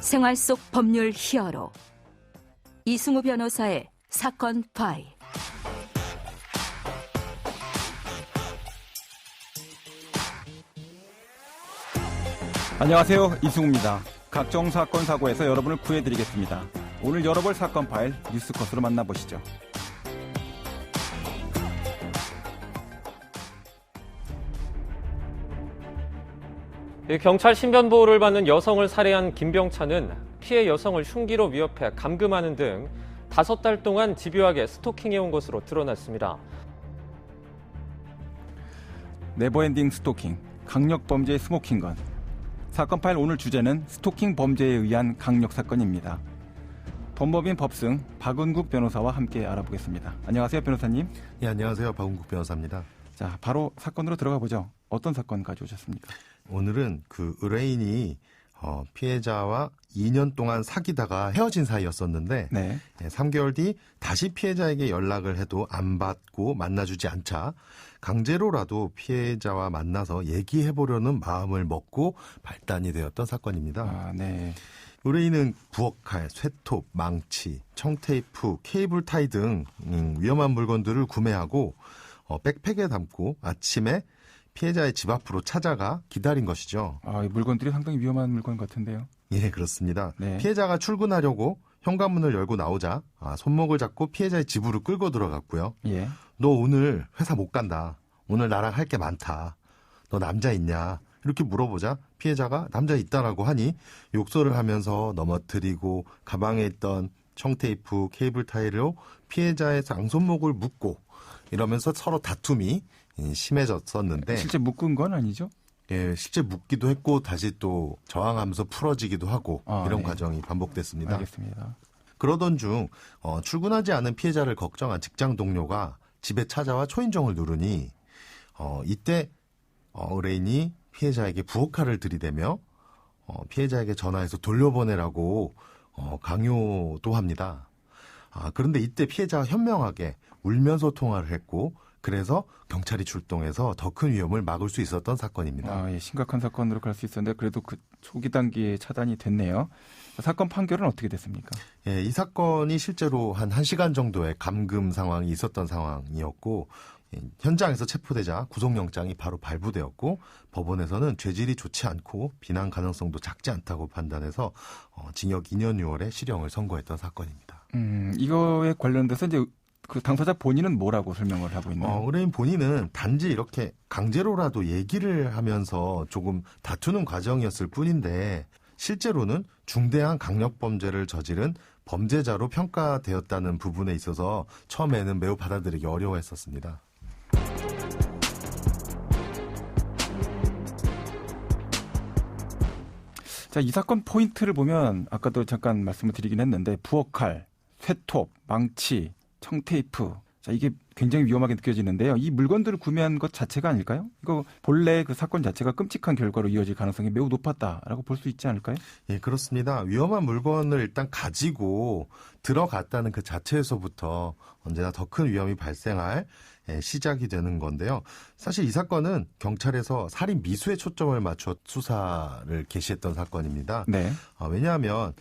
생활 속 법률 히어로 이승우 변호사의 사건 파일. 안녕하세요, 이승우입니다. 각종 사건 사고에서 여러분을 구해드리겠습니다. 오늘 열어볼 사건 파일 뉴스컷으로 만나보시죠. 경찰 신변 보호를 받는 여성을 살해한 김병찬은 피해 여성을 흉기로 위협해 감금하는 등 5달 동안 집요하게 스토킹해온 것으로 드러났습니다. 네버엔딩 스토킹, 강력범죄의 스모킹건. 사건 파일 오늘 주제는 스토킹 범죄에 의한 강력 사건입니다. 법무법인 법승 박은국 변호사와 함께 알아보겠습니다. 안녕하세요, 변호사님. 예, 안녕하세요. 박은국 변호사입니다. 자, 바로 사건으로 들어가 보죠. 어떤 사건 가져오셨습니까? 오늘은 그 의뢰인이 피해자와 2년 동안 사귀다가 헤어진 사이였었는데 네. 3개월 뒤 다시 피해자에게 연락을 해도 안 받고 만나주지 않자 강제로라도 피해자와 만나서 얘기해보려는 마음을 먹고 발단이 되었던 사건입니다. 아, 네. 의뢰인은 부엌칼, 쇠톱, 망치, 청테이프, 케이블 타이 등 위험한 물건들을 구매하고 백팩에 담고 아침에 피해자의 집 앞으로 찾아가 기다린 것이죠. 아, 이 물건들이 상당히 위험한 물건 같은데요. 예, 그렇습니다. 네. 피해자가 출근하려고 현관문을 열고 나오자 손목을 잡고 피해자의 집으로 끌고 들어갔고요. 예. 너 오늘 회사 못 간다. 오늘 나랑 할 게 많다. 너 남자 있냐? 이렇게 물어보자 피해자가 남자 있다라고 하니 욕설을 하면서 넘어뜨리고 가방에 있던 청테이프, 케이블 타이로 피해자의 양손목을 묶고 이러면서 서로 다툼이 심해졌었는데 실제 묶은 건 아니죠? 예, 실제 묶기도 했고 다시 또 저항하면서 풀어지기도 하고 이런 네. 과정이 반복됐습니다. 알겠습니다. 그러던 중 출근하지 않은 피해자를 걱정한 직장 동료가 집에 찾아와 초인종을 누르니 이때 의뢰인이 피해자에게 부엌칼을 들이대며 피해자에게 전화해서 돌려보내라고 강요도 합니다. 그런데 이때 피해자가 현명하게 울면서 통화를 했고 그래서 경찰이 출동해서 더 큰 위험을 막을 수 있었던 사건입니다. 예, 심각한 사건으로 갈 수 있었는데 그래도 그 초기 단계에 차단이 됐네요. 사건 판결은 어떻게 됐습니까? 예, 이 사건이 실제로 한 1시간 정도의 감금 상황이 있었던 상황이었고 현장에서 체포되자 구속영장이 바로 발부되었고 법원에서는 죄질이 좋지 않고 비난 가능성도 작지 않다고 판단해서 징역 2년 6월에 실형을 선고했던 사건입니다. 이거에 관련돼서 이제 그 당사자 본인은 뭐라고 설명을 하고 있나요? 의뢰인 본인은 단지 이렇게 강제로라도 얘기를 하면서 조금 다투는 과정이었을 뿐인데 실제로는 중대한 강력범죄를 저지른 범죄자로 평가되었다는 부분에 있어서 처음에는 매우 받아들이기 어려워했었습니다. 자, 이 사건 포인트를 보면 아까도 잠깐 말씀을 드리긴 했는데 부엌칼, 쇠톱, 망치, 청테이프. 자, 이게 굉장히 위험하게 느껴지는데요. 이 물건들을 구매한 것 자체가 아닐까요? 이거 본래 그 사건 자체가 끔찍한 결과로 이어질 가능성이 매우 높았다라고 볼 수 있지 않을까요? 예, 그렇습니다. 위험한 물건을 일단 가지고 들어갔다는 그 자체에서부터 언제나 더 큰 위험이 발생할 시작이 되는 건데요. 사실 이 사건은 경찰에서 살인 미수에 초점을 맞춰 수사를 개시했던 사건입니다. 네. 왜냐하면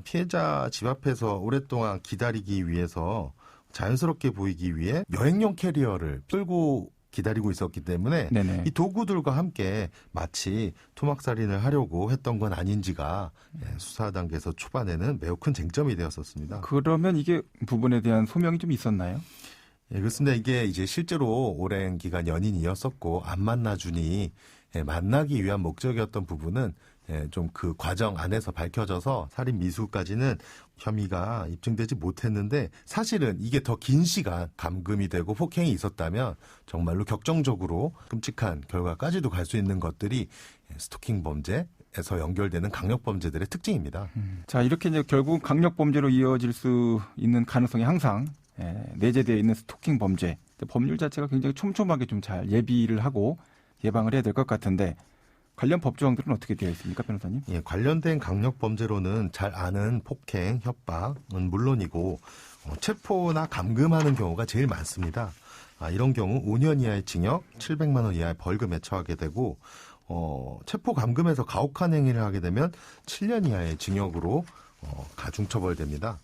피해자 집 앞에서 오랫동안 기다리기 위해서 자연스럽게 보이기 위해 여행용 캐리어를 끌고 기다리고 있었기 때문에 네네. 이 도구들과 함께 마치 토막살인을 하려고 했던 건 아닌지가 수사 단계에서 초반에는 매우 큰 쟁점이 되었었습니다. 그러면 이게 부분에 대한 소명이 좀 있었나요? 예, 그렇습니다. 이게 이제 실제로 오랜 기간 연인이었었고 안 만나주니 만나기 위한 목적이었던 부분은 좀 그 과정 안에서 밝혀져서 살인 미수까지는 혐의가 입증되지 못했는데 사실은 이게 더 긴 시간 감금이 되고 폭행이 있었다면 정말로 격정적으로 끔찍한 결과까지도 갈 수 있는 것들이 스토킹 범죄에서 연결되는 강력 범죄들의 특징입니다. 자, 이렇게 이제 결국 강력 범죄로 이어질 수 있는 가능성이 항상 내재되어 있는 스토킹 범죄. 법률 자체가 굉장히 촘촘하게 좀 잘 예비를 하고 예방을 해야 될 것 같은데 관련 법 조항들은 어떻게 되어 있습니까, 변호사님? 예, 관련된 강력 범죄로는 잘 아는 폭행, 협박은 물론이고 체포나 감금하는 경우가 제일 많습니다. 이런 경우 5년 이하의 징역, 700만 원 이하의 벌금에 처하게 되고 체포 감금에서 가혹한 행위를 하게 되면 7년 이하의 징역으로 가중처벌됩니다.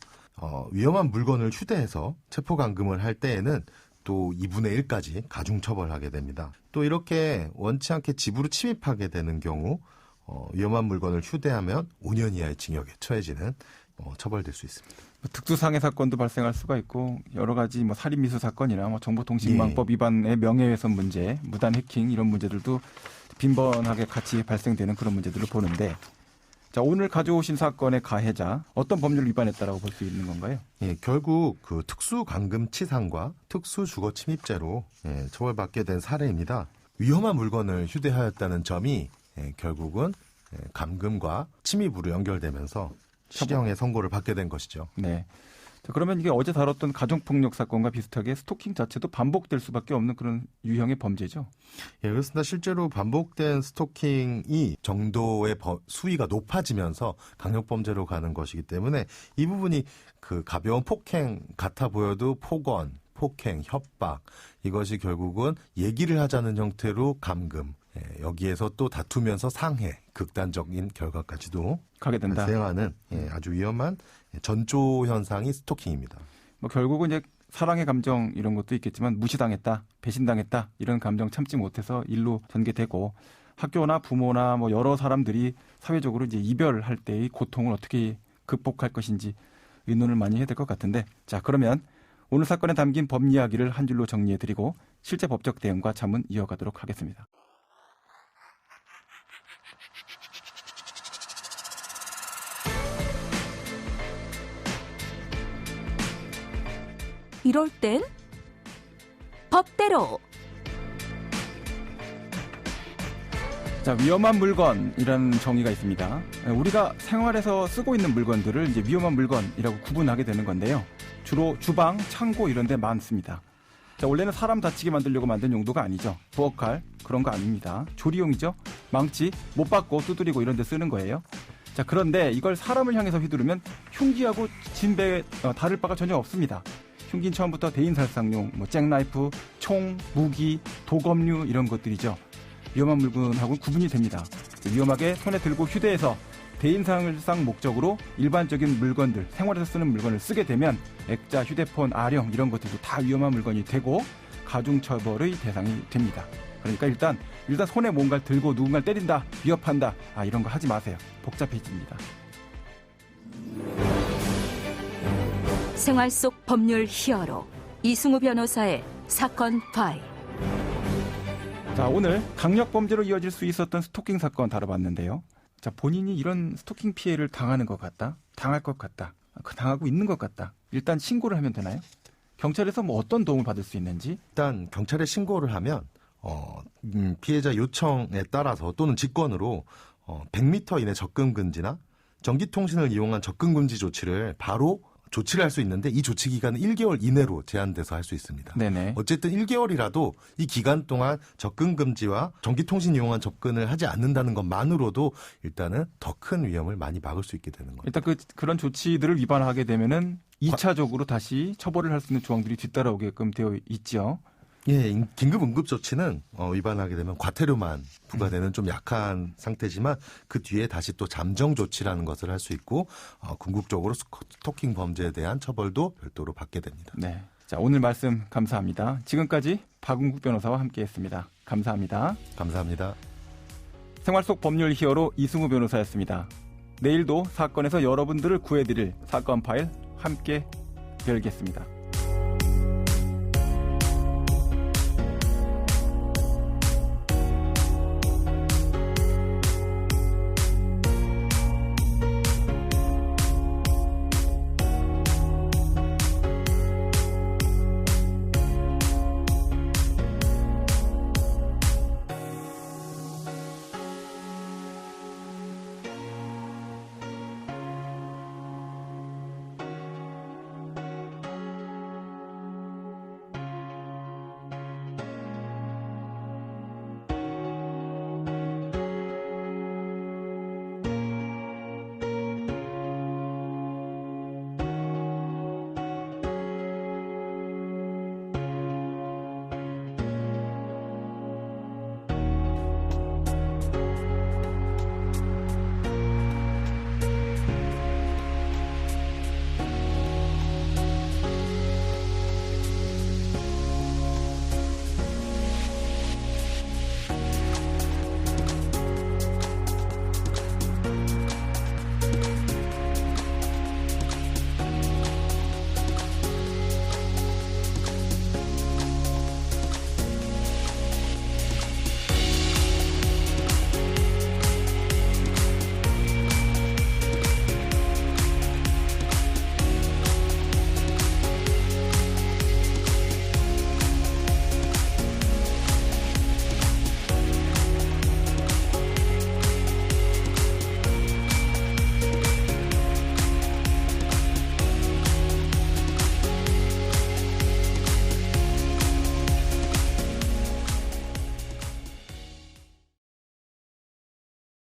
위험한 물건을 휴대해서 체포 감금을 할 때에는 또 2분의 1까지 가중처벌하게 됩니다. 또 이렇게 원치 않게 집으로 침입하게 되는 경우 위험한 물건을 휴대하면 5년 이하의 징역에 처해지는 처벌될 수 있습니다. 특수상해 사건도 발생할 수가 있고 여러 가지 살인미수 사건이나 정보통신망법 위반의 명예훼손 문제, 무단 해킹 이런 문제들도 빈번하게 같이 발생되는 그런 문제들을 보는데 자, 오늘 가져오신 사건의 가해자 어떤 법률을 위반했다라고 볼 수 있는 건가요? 예, 결국 그 특수감금치상과 특수주거침입죄로 처벌받게 된 사례입니다. 위험한 물건을 휴대하였다는 점이 결국은 감금과 침입으로 연결되면서 실형의 선고를 받게 된 것이죠. 네. 자, 그러면 이게 어제 다뤘던 가정폭력 사건과 비슷하게 스토킹 자체도 반복될 수밖에 없는 그런 유형의 범죄죠. 예, 그렇습니다. 실제로 반복된 스토킹이 정도의 수위가 높아지면서 강력범죄로 가는 것이기 때문에 이 부분이 그 가벼운 폭행 같아 보여도 폭언, 폭행, 협박 이것이 결국은 얘기를 하자는 형태로 감금, 여기에서 또 다투면서 상해, 극단적인 결과까지도 가게 된다. 발생하는 아주 위험한 전조 현상이 스토킹입니다. 결국은 이제 사랑의 감정 이런 것도 있겠지만 무시당했다, 배신당했다 이런 감정 참지 못해서 일로 전개되고 학교나 부모나 여러 사람들이 사회적으로 이제 이별할 때의 고통을 어떻게 극복할 것인지 의논을 많이 해야 될 것 같은데 자 그러면 오늘 사건에 담긴 법 이야기를 한 줄로 정리해드리고 실제 법적 대응과 자문 이어가도록 하겠습니다. 이럴 땐 법대로. 자, 위험한 물건이라는 정의가 있습니다. 우리가 생활에서 쓰고 있는 물건들을 이제 위험한 물건이라고 구분하게 되는 건데요. 주로 주방, 창고 이런 데 많습니다. 자, 원래는 사람 다치게 만들려고 만든 용도가 아니죠. 부엌칼 그런 거 아닙니다. 조리용이죠. 망치 못 받고 두드리고 이런 데 쓰는 거예요. 자, 그런데 이걸 사람을 향해서 휘두르면 흉기하고 진배에 다를 바가 전혀 없습니다. 흉기는 처음부터 대인살상용, 잭나이프, 총, 무기, 도검류 이런 것들이죠. 위험한 물건하고는 구분이 됩니다. 위험하게 손에 들고 휴대해서 대인살상 목적으로 일반적인 물건들, 생활에서 쓰는 물건을 쓰게 되면 액자, 휴대폰, 아령 이런 것들도 다 위험한 물건이 되고 가중처벌의 대상이 됩니다. 그러니까 일단 손에 뭔가를 들고 누군가를 때린다, 위협한다, 이런 거 하지 마세요. 복잡해집니다. 생활 속 법률 히어로 이승우 변호사의 사건 파일. 자, 오늘 강력범죄로 이어질 수 있었던 스토킹 사건 다뤄봤는데요. 자, 본인이 이런 스토킹 피해를 당하는 것 같다, 당할 것 같다, 당하고 있는 것 같다. 일단 신고를 하면 되나요? 경찰에서 어떤 도움을 받을 수 있는지? 일단 경찰에 신고를 하면 피해자 요청에 따라서 또는 직권으로 100m 이내 접근 금지나 전기통신을 이용한 접근 금지 조치를 바로 조치를 할 수 있는데 이 조치 기간은 1개월 이내로 제한돼서 할 수 있습니다. 네네. 어쨌든 1개월이라도 이 기간 동안 접근 금지와 전기통신 이용한 접근을 하지 않는다는 것만으로도 일단은 더 큰 위험을 많이 막을 수 있게 되는 겁니다. 일단 그런 조치들을 위반하게 되면은 2차적으로 다시 처벌을 할 수 있는 조항들이 뒤따라오게끔 되어 있죠. 예, 긴급 응급 조치는 위반하게 되면 과태료만 부과되는 좀 약한 상태지만 그 뒤에 다시 또 잠정 조치라는 것을 할 수 있고 궁극적으로 스토킹 범죄에 대한 처벌도 별도로 받게 됩니다. 네, 자 오늘 말씀 감사합니다. 지금까지 박은국 변호사와 함께했습니다. 감사합니다. 감사합니다. 생활 속 법률 히어로 이승우 변호사였습니다. 내일도 사건에서 여러분들을 구해드릴 사건 파일 함께 열겠습니다.